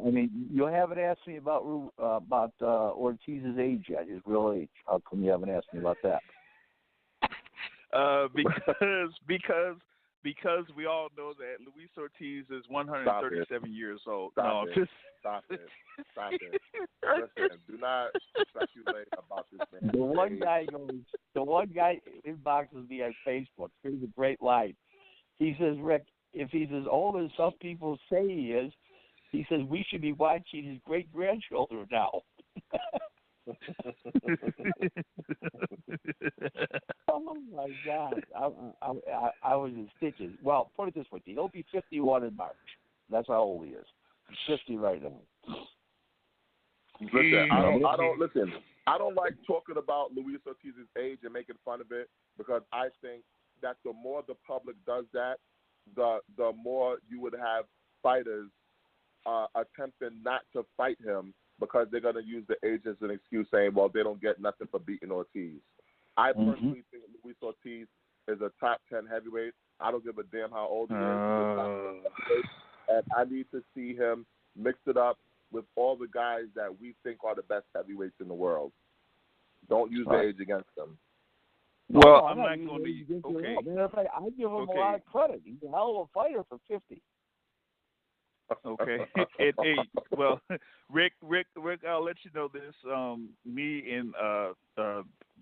I mean, you haven't asked me about Ortiz's age yet, his real age. How come you haven't asked me about that? Because we all know that Luis Ortiz is 137 years old. Stop it. Listen, do not speculate about this man. The one guy inboxes me on Facebook. Here's a great line. He says, Rick, if he's as old as some people say he is, he says we should be watching his great-grandchildren now. Oh, my God. I was in stitches. Well, put it this way. He'll be 51 in March. That's how old he is. He's 50 right now. Listen, I don't like talking about Luis Ortiz's age and making fun of it because I think that the more the public does that, the more you would have fighters attempting not to fight him because they're going to use the age as an excuse saying, well, they don't get nothing for beating Ortiz. I personally think Luis Ortiz is a top 10 heavyweight. I don't give a damn how old he is. He's a top 10 heavyweight. And I need to see him mix it up with all the guys that we think are the best heavyweights in the world. Don't use the age against them. Well, I'm not going to. Okay. I give him a lot of credit. He's a hell of a fighter for 50. Okay. Hey, well, Rick, I'll let you know this. Me and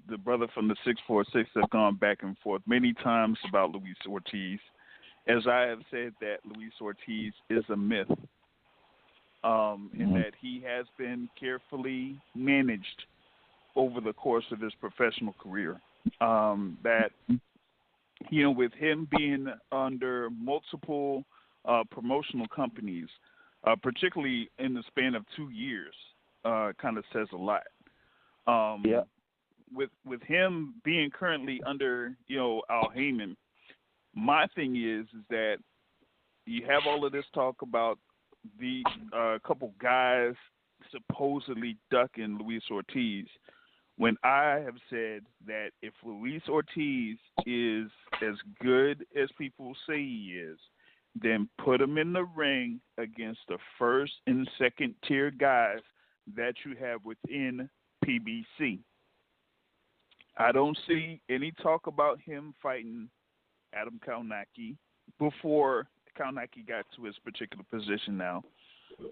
the brother from the 646 have gone back and forth many times about Luis Ortiz. As I have said that Luis Ortiz is a myth, and that he has been carefully managed over the course of his professional career. That, with him being under multiple promotional companies, particularly in the span of 2 years, kind of says a lot. With him being currently under, Al Heyman, my thing is that you have all of this talk about the couple guys supposedly ducking Luis Ortiz, when I have said that if Luis Ortiz is as good as people say he is, then put him in the ring against the first and second tier guys that you have within PBC. I don't see any talk about him fighting Adam Kalnacki before Kalnacki got to his particular position now.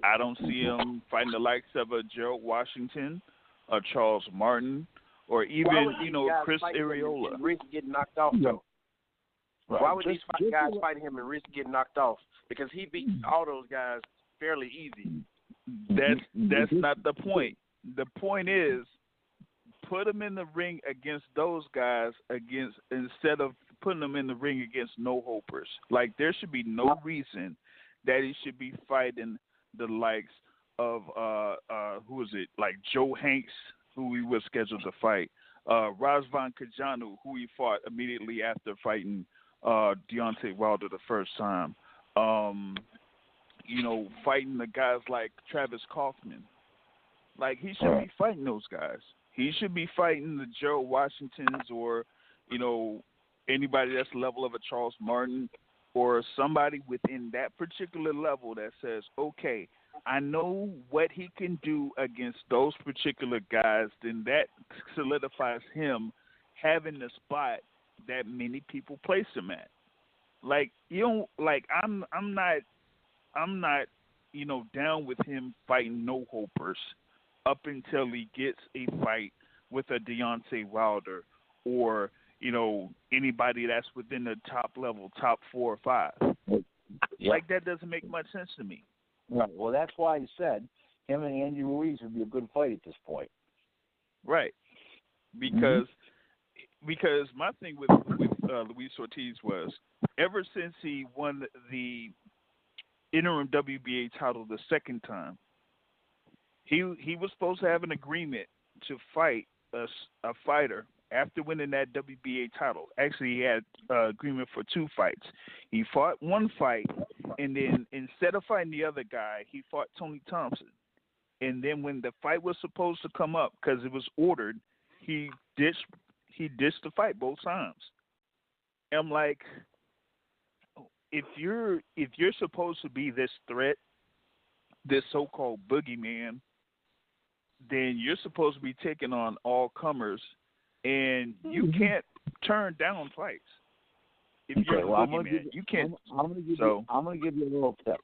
I don't see him fighting the likes of a Gerald Washington, a Charles Martin, or even, Chris Areola. Risk getting knocked off, though. Right. Why would these guys fight him and risk getting knocked off? Because he beat all those guys fairly easy. That's not the point. The point is, put him in the ring against those guys instead of putting him in the ring against no-hopers. Like, there should be no reason that he should be fighting the likes of, who is it, like Joe Hanks, who he was scheduled to fight, Razvan Kajanu, who he fought immediately after fighting Deontay Wilder the first time. Fighting the guys like Travis Kaufman. Like, he shouldn't be fighting those guys. He should be fighting the Gerald Washingtons or, anybody that's the level of a Charles Martin or somebody within that particular level that says, okay, I know what he can do against those particular guys, then that solidifies him having the spot that many people place him at. Like, I'm not, down with him fighting no-hopers up until he gets a fight with a Deontay Wilder or, anybody that's within the top level, top 4 or 5. Yeah. Like, that doesn't make much sense to me. Right. Well, that's why I said him and Andy Ruiz would be a good fight at this point. Right. Because my thing with Luis Ortiz was, ever since he won the interim WBA title the second time, he was supposed to have an agreement to fight a fighter after winning that WBA title. Actually, he had an agreement for 2 fights. He fought one fight, and then instead of fighting the other guy, he fought Tony Thompson. And then when the fight was supposed to come up, because it was ordered, he ditched the fight both times. And I'm like, if you're supposed to be this threat this so-called boogeyman, then you're supposed to be taking on all comers, and you can't turn down fights. If you're a boogeyman, you can't. I'm going to give you a little tip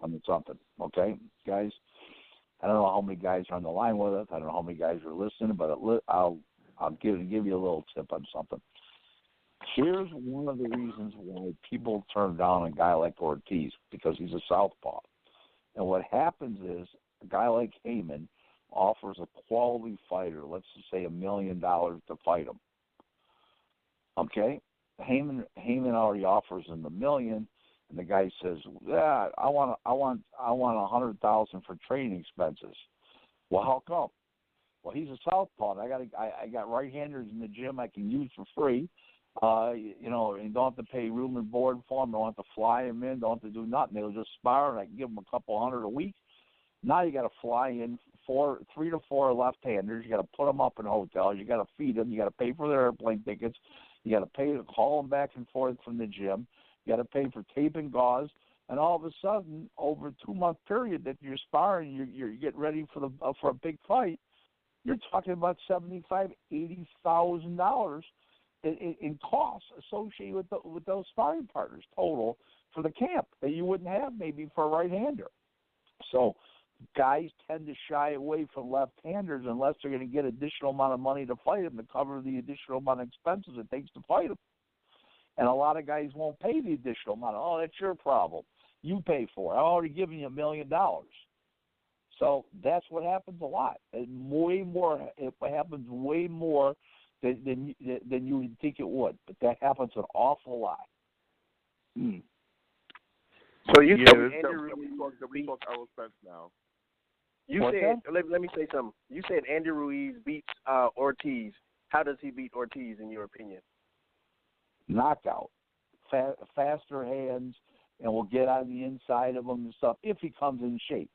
on something, okay, guys? I don't know how many guys are on the line with us. I don't know how many guys are listening, but I'll give you a little tip on something. Here's one of the reasons why people turn down a guy like Ortiz, because he's a southpaw. And what happens is a guy like Heyman offers a quality fighter, let's just say $1 million to fight him. Okay? Heyman already offers him $1 million. And the guy says, "Yeah, I want $100,000 for training expenses." Well, how come? Well, he's a southpaw. And I got right-handers in the gym I can use for free. And don't have to pay room and board for them. Don't have to fly them in. Don't have to do nothing. They'll just spar, and I can give them a couple hundred a week. Now you got to fly in 3 to 4 left-handers. You got to put them up in hotels. You got to feed them. You got to pay for their airplane tickets. You got to pay to call them back and forth from the gym. You got to pay for tape and gauze, and all of a sudden, over a 2-month period that you're sparring, you're getting ready for a big fight. You're talking about $75,000-$80,000 in costs associated with those sparring partners total for the camp that you wouldn't have maybe for a right-hander. So guys tend to shy away from left-handers unless they're going to get additional amount of money to fight them to cover the additional amount of expenses it takes to fight them. And a lot of guys won't pay the additional amount. Oh, that's your problem. You pay for it. I'm already giving you $1 million. So that's what happens a lot. And way more. It happens way more than you would think it would. But that happens an awful lot. Hmm. So you said we talk Errol Spence now. You said let me say something. You said Andy Ruiz beats Ortiz. How does he beat Ortiz in your opinion? Knockout, faster hands, and will get on the inside of him and stuff if he comes in shape.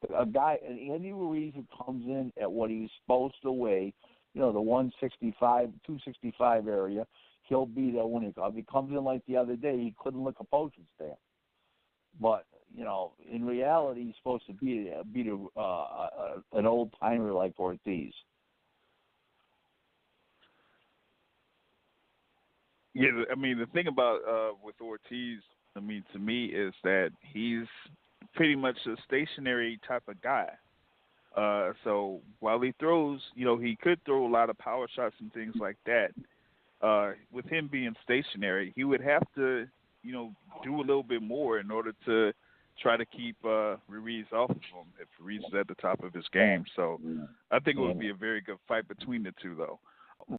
Andy Ruiz who comes in at what he's supposed to weigh, the 165, 265 area, he'll beat that when he comes. If he comes in like the other day, he couldn't lick a postage stamp. But in reality, he's supposed to beat an old timer like Ortiz. Yeah, I mean, the thing about with Ortiz, I mean, to me, is that he's pretty much a stationary type of guy. So while he throws, he could throw a lot of power shots and things like that. With him being stationary, he would have to, do a little bit more in order to try to keep Ruiz off of him if Ruiz is at the top of his game. So I think it would be a very good fight between the two, though.